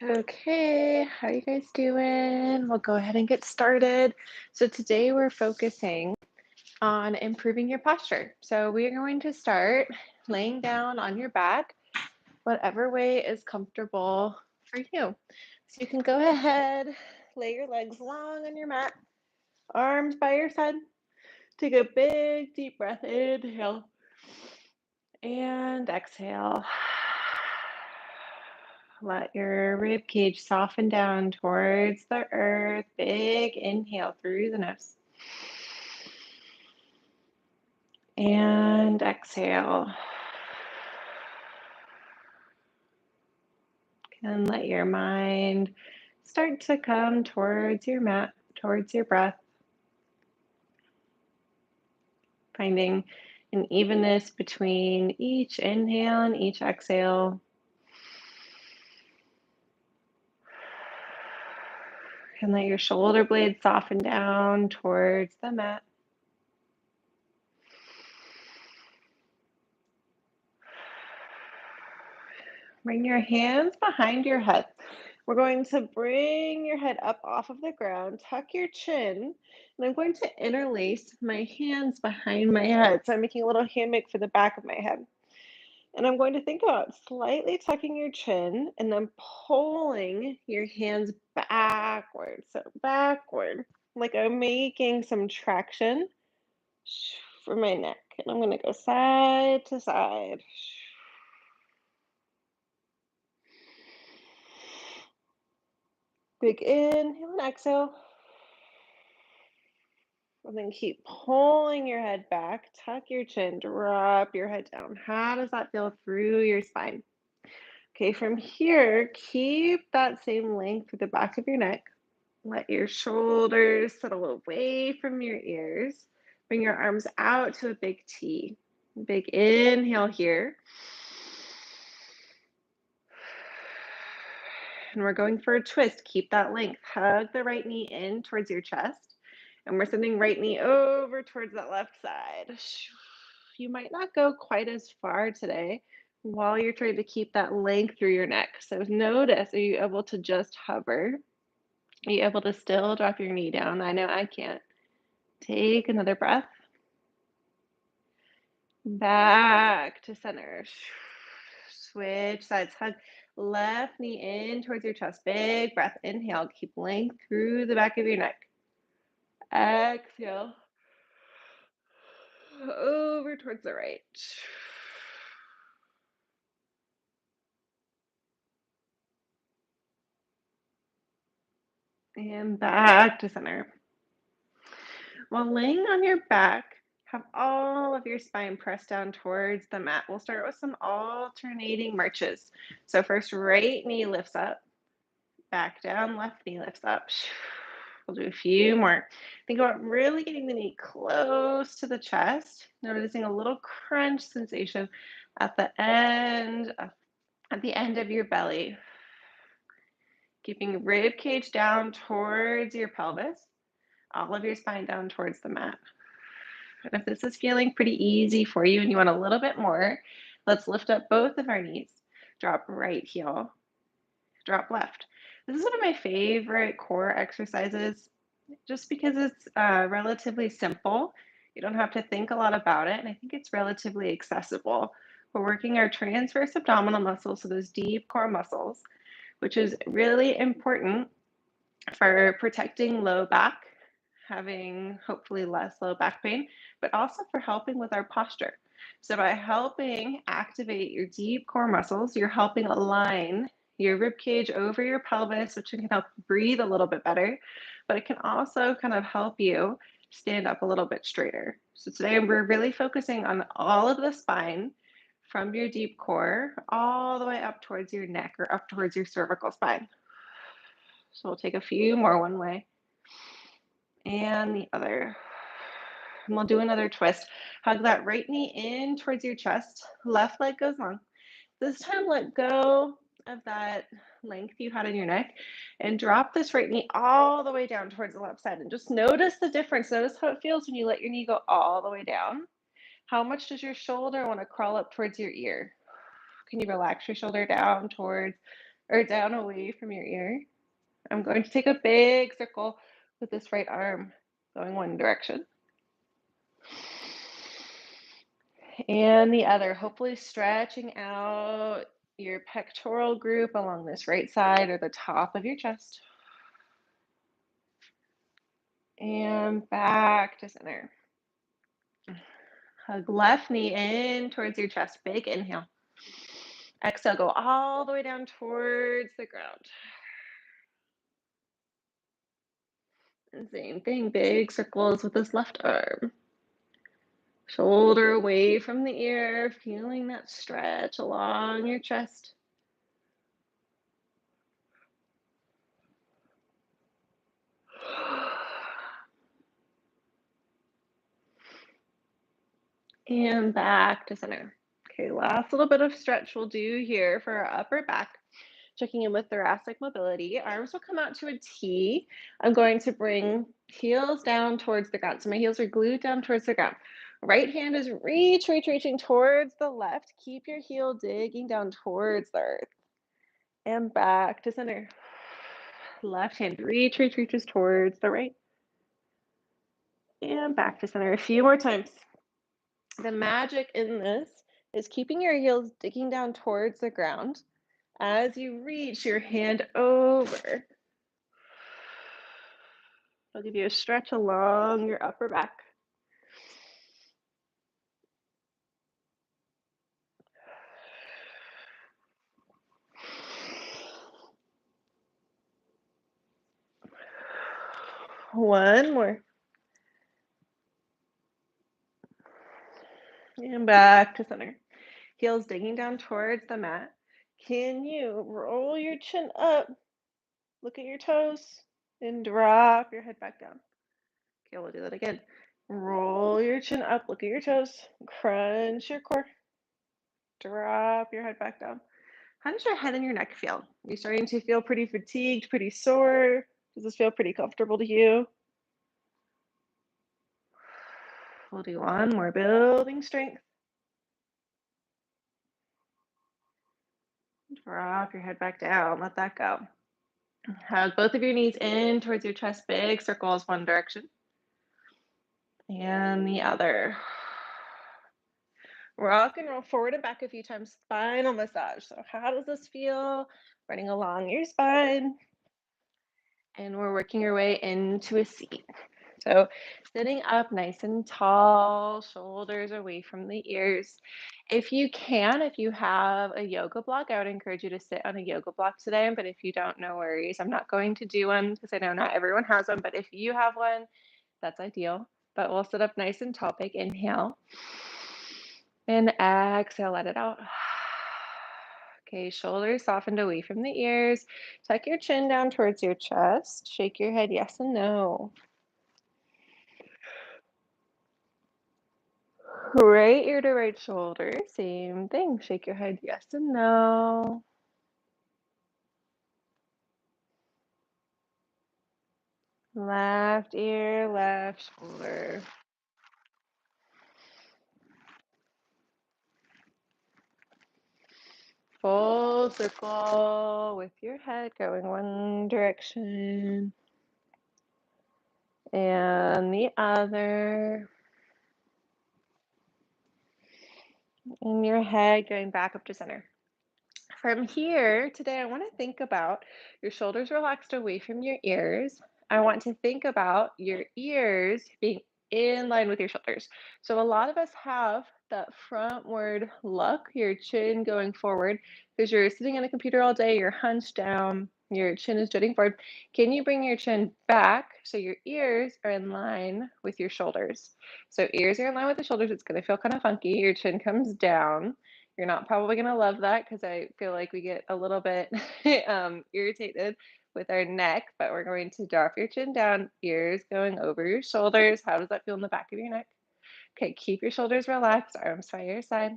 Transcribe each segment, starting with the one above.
Okay, how you guys doing? We'll go ahead and get started. So today we're focusing on improving your posture. So we are going to start laying down on your back, whatever way is comfortable for you. So you can go ahead, lay your legs long on your mat, arms by your side. Take a big deep breath, inhale and exhale. Let your rib cage soften down towards the earth. Big inhale through the nose. And exhale. And let your mind start to come towards your mat, towards your breath. Finding an evenness between each inhale and each exhale. And let your shoulder blades soften down towards the mat. Bring your hands behind your head. We're going to bring your head up off of the ground, tuck your chin, and I'm going to interlace my hands behind my head. So I'm making a little hammock for the back of my head. And I'm going to think about slightly tucking your chin and then pulling your hands backward. So backward, like I'm making some traction for my neck. And I'm going to go side to side. Big inhale and exhale. And then keep pulling your head back, tuck your chin, drop your head down. How does that feel through your spine? Okay, from here, keep that same length through the back of your neck. Let your shoulders settle away from your ears. Bring your arms out to a big T. Big inhale here. And we're going for a twist. Keep that length. Hug the right knee in towards your chest. And we're sending right knee over towards that left side. You might not go quite as far today while you're trying to keep that length through your neck. So notice, are you able to just hover? Are you able to still drop your knee down? I know I can't. Take another breath. Back to center. Switch sides. Hug left knee in towards your chest. Big breath. Inhale. Keep length through the back of your neck. Exhale. Over towards the right. And back to center. While laying on your back, have all of your spine pressed down towards the mat. We'll start with some alternating marches. So first, right knee lifts up, back down, left knee lifts up. We'll do a few more. Think about really getting the knee close to the chest, noticing a little crunch sensation at the end of your belly. Keeping rib cage down towards your pelvis, all of your spine down towards the mat. And if this is feeling pretty easy for you and you want a little bit more, let's lift up both of our knees. Drop right heel, drop left. This is one of my favorite core exercises just because it's relatively simple. You don't have to think a lot about it, and I think it's relatively accessible. We're working our transverse abdominal muscles, so those deep core muscles, which is really important for protecting low back, having hopefully less low back pain, but also for helping with our posture. So, by helping activate your deep core muscles, you're helping align your rib cage over your pelvis, which can help breathe a little bit better, but it can also kind of help you stand up a little bit straighter. So, today we're really focusing on all of the spine from your deep core all the way up towards your neck or up towards your cervical spine. So, we'll take a few more one way and the other. And we'll do another twist. Hug that right knee in towards your chest. Left leg goes long. This time, let go of that length you had in your neck and drop this right knee all the way down towards the left side. And just notice the difference. Notice how it feels when you let your knee go all the way down. How much does your shoulder want to crawl up towards your ear? Can you relax your shoulder down towards or down away from your ear. I'm going to take a big circle with this right arm going one direction and the other, hopefully stretching out your pectoral group along this right side or the top of your chest. And back to center. Hug left knee in towards your chest. Big inhale. Exhale, go all the way down towards the ground. And same thing, big circles with this left arm. Shoulder away from the ear, feeling that stretch along your chest. And back to center. Okay, last little bit of stretch we'll do here for our upper back. Checking in with thoracic mobility. Arms will come out to a T. I'm going to bring heels down towards the ground. So my heels are glued down towards the ground. Right hand is reaching towards the left. Keep your heel digging down towards the earth. And back to center. Left hand reaches towards the right. And back to center a few more times. The magic in this is keeping your heels digging down towards the ground. As you reach your hand over, I'll give you a stretch along your upper back. One more. And back to center. Heels digging down towards the mat. Can you roll your chin up? Look at your toes and drop your head back down. Okay, we'll do that again. Roll your chin up, look at your toes, crunch your core, drop your head back down. How does your head and your neck feel? Are you starting to feel pretty fatigued, pretty sore? Does this feel pretty comfortable to you? We'll do one more, building strength. Drop your head back down, let that go. Hug both of your knees in towards your chest, big circles one direction and the other. Rock and roll forward and back a few times, spinal massage. So how does this feel? Running along your spine. And we're working our way into a seat. So sitting up nice and tall, shoulders away from the ears. If you can, if you have a yoga block, I would encourage you to sit on a yoga block today. But if you don't, no worries. I'm not going to do one because I know not everyone has one. But if you have one, that's ideal. But we'll sit up nice and tall. Big inhale. And exhale, let it out. Okay, shoulders softened away from the ears. Tuck your chin down towards your chest. Shake your head yes and no. Right ear to right shoulder. Same thing. Shake your head yes and no. Left ear, left shoulder. Full circle with your head going one direction and the other. And your head going back up to center. From here, today I want to think about your shoulders relaxed away from your ears. I want to think about your ears being in line with your shoulders. So a lot of us have that frontward look, your chin going forward, because you're sitting in a computer all day, you're hunched down, your chin is jutting forward. Can you bring your chin back so your ears are in line with your shoulders? So ears are in line with the shoulders. It's going to feel kind of funky. Your chin comes down. You're not probably going to love that because I feel like we get a little bit irritated with our neck, but we're going to drop your chin down, ears going over your shoulders. How does that feel in the back of your neck? Okay, keep your shoulders relaxed, arms by your side.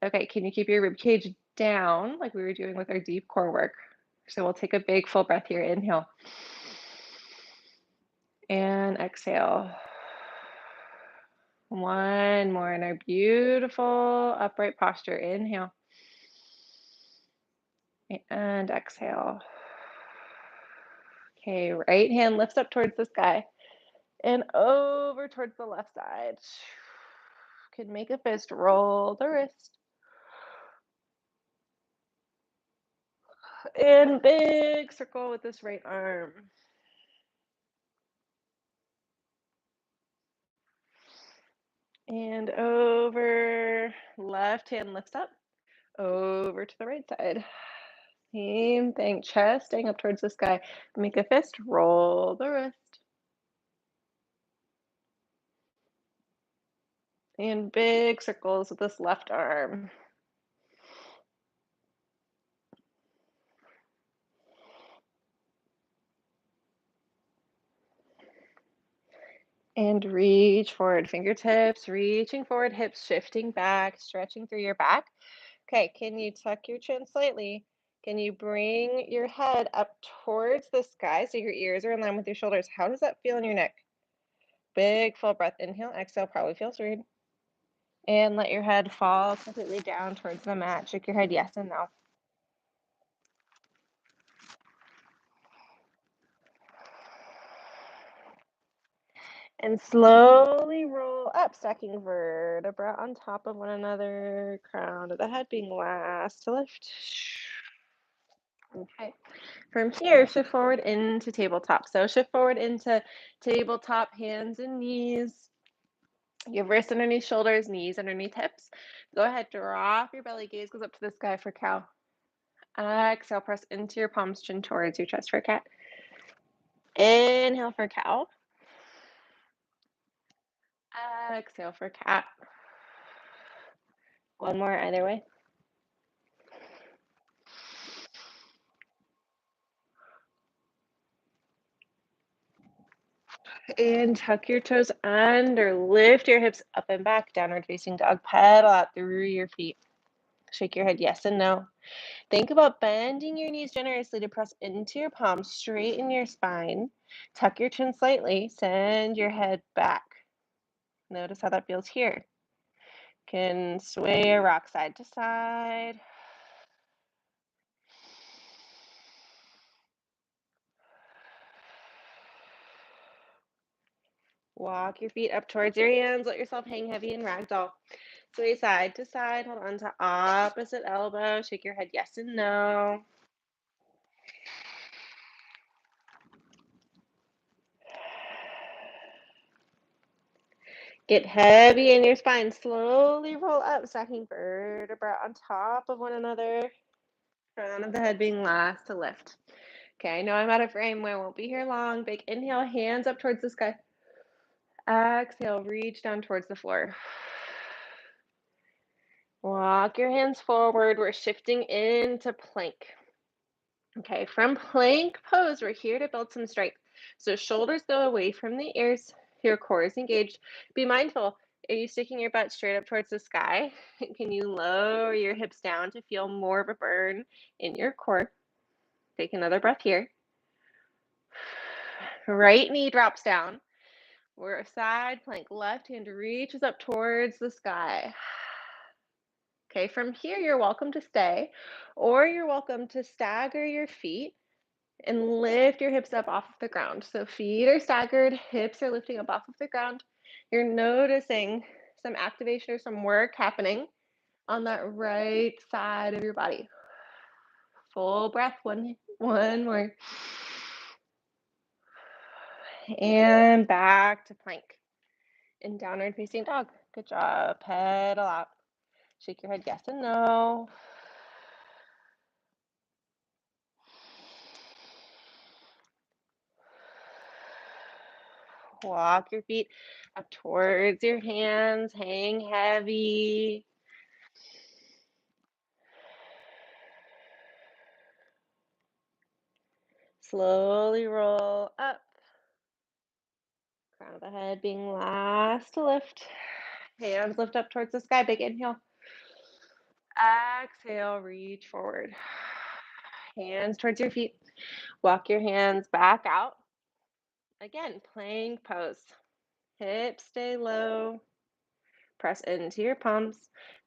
Okay, can you keep your rib cage down like we were doing with our deep core work? So we'll take a big full breath here. Inhale and exhale. One more in our beautiful upright posture. Inhale. And exhale. Okay, right hand lifts up towards the sky and over towards the left side. Can make a fist, roll the wrist. And big circle with this right arm. And over, left hand lifts up, over to the right side. Same thing, chest staying up towards the sky. Make a fist, roll the wrist. And big circles with this left arm. And reach forward, fingertips reaching forward, hips shifting back, stretching through your back. Okay, can you tuck your chin slightly? Can you bring your head up towards the sky so your ears are in line with your shoulders? How does that feel in your neck? Big full breath. Inhale, exhale, probably feels weird. And let your head fall completely down towards the mat. Shake your head yes and no. And slowly roll up, stacking vertebra on top of one another, crown of the head being last to lift. Okay. From here, shift forward into tabletop. So shift forward into tabletop, hands and knees. Your wrists underneath shoulders, knees underneath hips. Go ahead, drop your belly, gaze goes up to the sky for cow. Exhale, press into your palms, chin towards your chest for cat. Inhale for cow. Exhale for cat. One more either way. And tuck your toes under, lift your hips up and back, downward facing dog, pedal out through your feet. Shake your head yes and no. Think about bending your knees generously to press into your palms, straighten your spine, tuck your chin slightly, send your head back. Notice how that feels here. Can sway or rock side to side. Walk your feet up towards your hands. Let yourself hang heavy in ragdoll. Sway side to side. Hold on to opposite elbow. Shake your head yes and no. Get heavy in your spine. Slowly roll up, stacking vertebra on top of one another. Crown of the head being last to lift. Okay, I know I'm out of frame. I won't be here long. Big inhale, hands up towards the sky. Exhale, reach down towards the floor. Walk your hands forward. We're shifting into plank. Okay, from plank pose, we're here to build some strength. So shoulders go away from the ears. Your core is engaged. Be mindful. Are you sticking your butt straight up towards the sky? Can you lower your hips down to feel more of a burn in your core? Take another breath here. Right knee drops down. We're a side plank. Left hand reaches up towards the sky. Okay, from here, you're welcome to stay, or you're welcome to stagger your feet and lift your hips up off of the ground. So feet are staggered, hips are lifting up off of the ground. You're noticing some activation or some work happening on that right side of your body. Full breath, one more. And back to plank. In downward facing dog. Good job. Pedal out. Shake your head yes and no. Walk your feet up towards your hands. Hang heavy. Slowly roll up. Crown of the head being last to lift. Hands lift up towards the sky. Big inhale. Exhale, reach forward. Hands towards your feet. Walk your hands back out. Again, plank pose. Hips stay low. Press into your palms.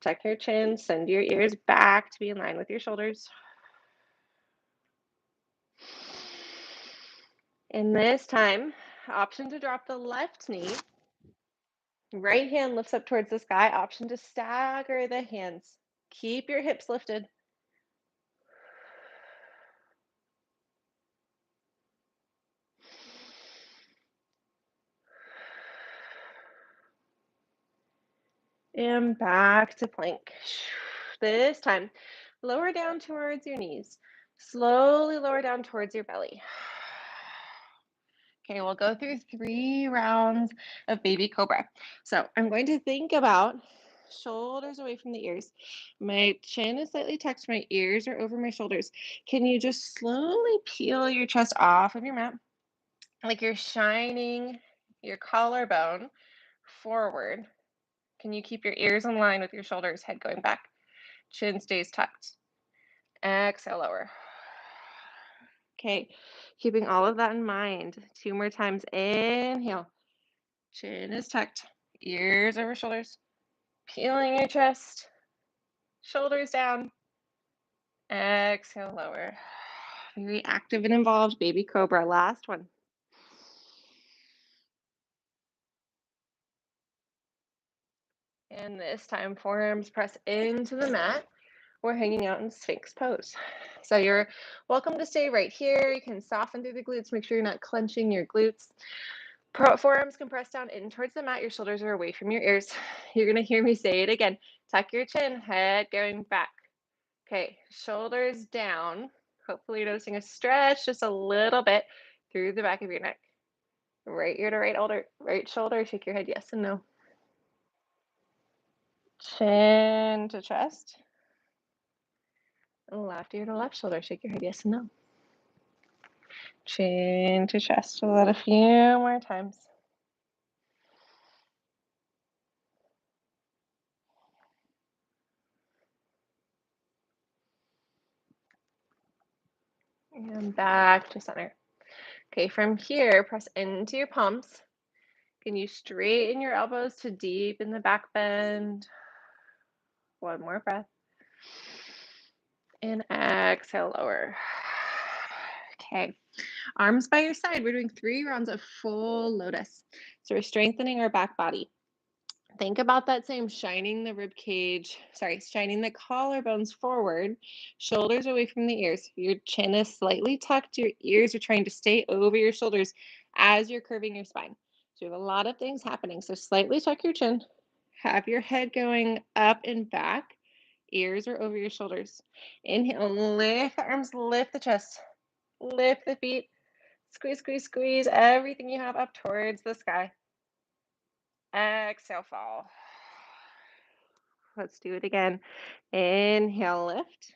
Tuck your chin. Send your ears back to be in line with your shoulders. And this time, option to drop the left knee. Right hand lifts up towards the sky. Option to stagger the hands. Keep your hips lifted. And back to plank. This time, lower down towards your knees. Slowly lower down towards your belly. Okay, we'll go through 3 rounds of baby cobra. So I'm going to think about shoulders away from the ears. My chin is slightly tucked, my ears are over my shoulders. Can you just slowly peel your chest off of your mat? Like you're shining your collarbone forward. Can you keep your ears in line with your shoulders, head going back? Chin stays tucked. Exhale, lower. Okay, keeping all of that in mind. 2 more times. Inhale. Chin is tucked. Ears over shoulders. Peeling your chest. Shoulders down. Exhale, lower. Very active and involved, baby cobra. Last one. And this time, forearms press into the mat. We're hanging out in Sphinx pose. So you're welcome to stay right here. You can soften through the glutes. Make sure you're not clenching your glutes. Forearms can press down in towards the mat. Your shoulders are away from your ears. You're going to hear me say it again. Tuck your chin, head going back. Okay, shoulders down. Hopefully you're noticing a stretch just a little bit through the back of your neck. Right ear to right shoulder. Shake your head yes and no. Chin to chest. Left ear to left shoulder. Shake your head yes and no. Chin to chest. We'll do that a few more times. And back to center. Okay, from here, press into your palms. Can you straighten your elbows to deepen the back bend? One more breath. And exhale, lower. Okay, arms by your side. We're doing 3 rounds of full lotus. So we're strengthening our back body. Think about that same shining the rib cage, shining the collarbones forward, shoulders away from the ears. Your chin is slightly tucked. Your ears are trying to stay over your shoulders as you're curving your spine. So you have a lot of things happening. So slightly tuck your chin, have your head going up and back. Ears are over your shoulders. Inhale, lift the arms, lift the chest, lift the feet, squeeze, squeeze, squeeze everything you have up towards the sky. Exhale, fall. Let's do it again. Inhale, lift.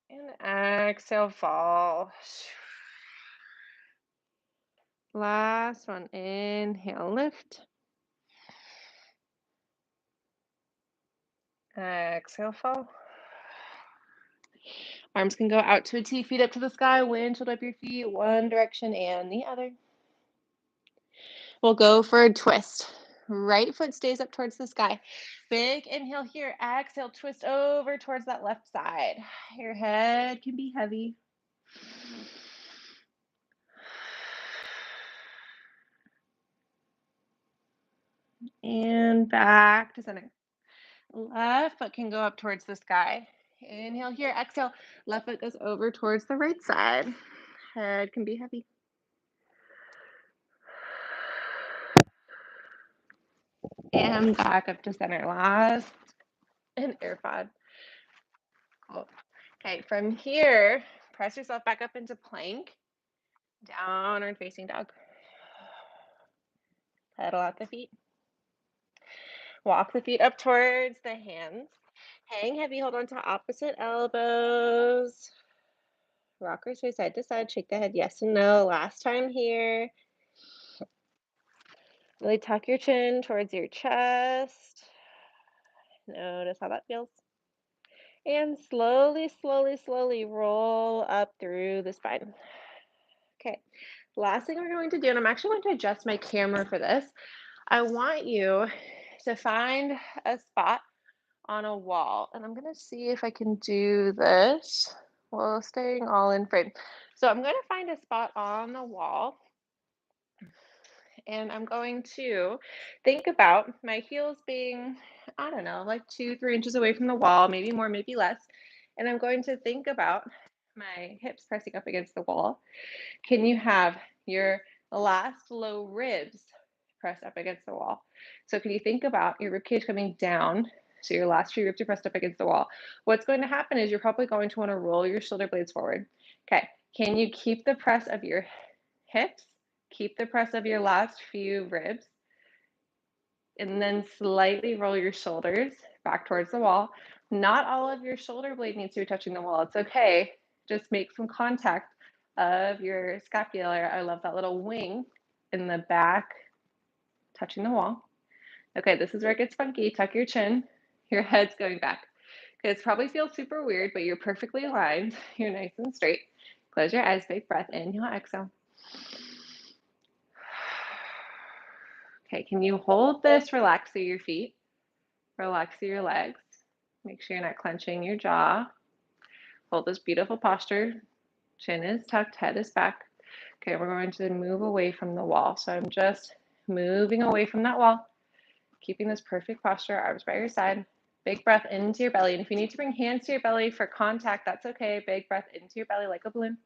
And exhale, fall. Last one. Inhale, lift. Exhale, fall. Arms can go out to a T, feet up to the sky. Windshield up your feet, one direction and the other. We'll go for a twist. Right foot stays up towards the sky. Big inhale here. Exhale, twist over towards that left side. Your head can be heavy. And back to center. Left foot can go up towards the sky. Inhale here. Exhale. Left foot goes over towards the right side. Head can be heavy. And back up to center. Last. And air pod. Cool. Okay, from here, press yourself back up into plank. Downward facing dog. Pedal out the feet. Walk the feet up towards the hands. Hang heavy, hold on to opposite elbows. Rock or sway side to side. Shake the head yes and no. Last time here. Really tuck your chin towards your chest. Notice how that feels. And slowly, slowly, slowly roll up through the spine. Okay, last thing we're going to do, and I'm actually going to adjust my camera for this. I want you to find a spot on a wall, and I'm going to see if I can do this while staying all in frame. So I'm going to find a spot on the wall and I'm going to think about my heels being, I don't know, like 2, 3 inches away from the wall, maybe more, maybe less. And I'm going to think about my hips pressing up against the wall. Can you have your last low ribs pressed up against the wall? So can you think about your rib cage coming down? So your last few ribs are pressed up against the wall. What's going to happen is you're probably going to want to roll your shoulder blades forward. Okay. Can you keep the press of your hips? Keep the press of your last few ribs and then slightly roll your shoulders back towards the wall. Not all of your shoulder blade needs to be touching the wall. It's okay. Just make some contact of your scapular. I love that little wing in the back touching the wall. Okay, this is where it gets funky. Tuck your chin. Your head's going back. Okay, it probably feels super weird, but you're perfectly aligned. You're nice and straight. Close your eyes, big breath, inhale, exhale. Okay, can you hold this? Relax through your feet. Relax through your legs. Make sure you're not clenching your jaw. Hold this beautiful posture. Chin is tucked, head is back. Okay, we're going to move away from the wall. So I'm just moving away from that wall, keeping this perfect posture, arms by your side. Big breath into your belly. And if you need to bring hands to your belly for contact, that's okay. Big breath into your belly like a balloon.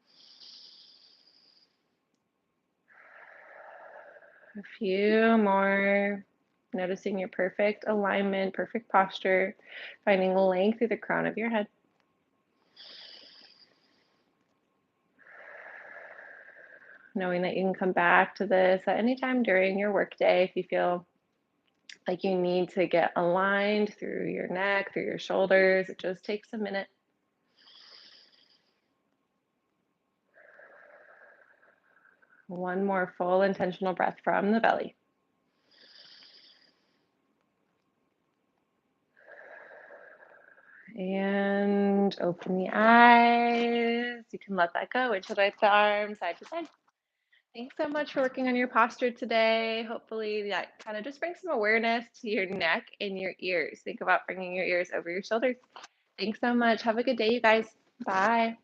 A few more. Noticing your perfect alignment, perfect posture, finding length through the crown of your head. Knowing that you can come back to this at any time during your workday if you feel like you need to get aligned through your neck, through your shoulders. It just takes a minute. One more full intentional breath from the belly. And open the eyes. You can let that go. Interlace the arms side to side. Thanks so much for working on your posture today. Hopefully that kind of just brings some awareness to your neck and your ears. Think about bringing your ears over your shoulders. Thanks so much. Have a good day, you guys. Bye.